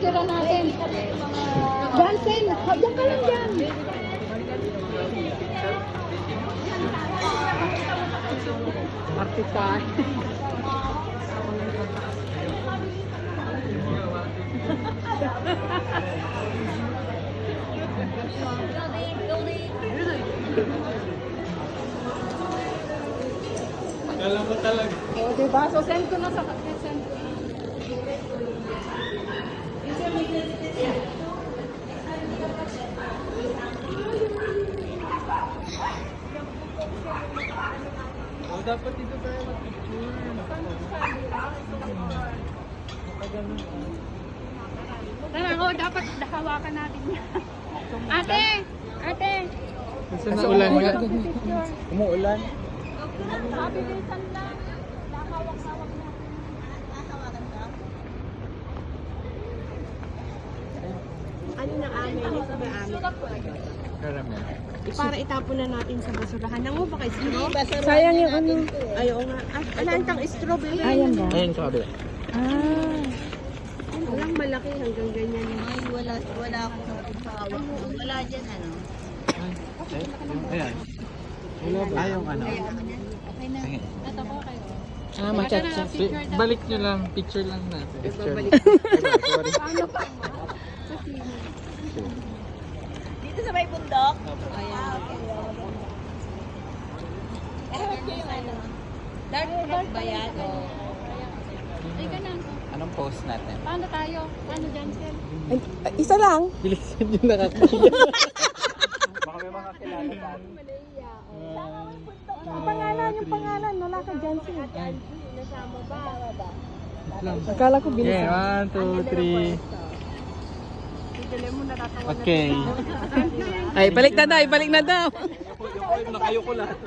picture natin. Jansen, diyan ka lang dyan. Artista. Alam mo talaga. O, diba? So, send ko na sa send ko. Oh, dapat dito tayo mag-picture. Talaga, dapat hawakan natin yan. Ate! Ate! Kasi naulan nga. Picture. Umuulan. Mabilisan lang. Nakawak-hawak na. Ano na amin? Ito ba amin? Caramel. Para itapon na natin sa basurahan. Nango ba kay straw? Sayang yung ano. Ay, oo nga. Alaan kang straw, baby. Ayan ba? Ayun sa kabila. Ah. Walang malaki hanggang ganyan. Ay, wala akong hawak. Wala dyan, ano. Ayan. Wala ba? Ayong ano. Okay na. Ito po kayo. Ah, machat-chat. Balik nyo lang. Picture lang natin. Picture. Paano pa? Dito sa may bundok? Ayan. Okay, yung ano. Dark ba yan? Ay, ganun. Anong post natin? Paano tayo? Paano, Jansen? Isa lang. Bilisan nyo nakakaya. Baka may mga kilala sa atin. Yung pangalan. Wala ka dyan siya. Nasama ba? Akala ko Okay, 1, 2, 3. Okay. Ay, balik na daw. Balik na daw. Yung nakayo ko lahat.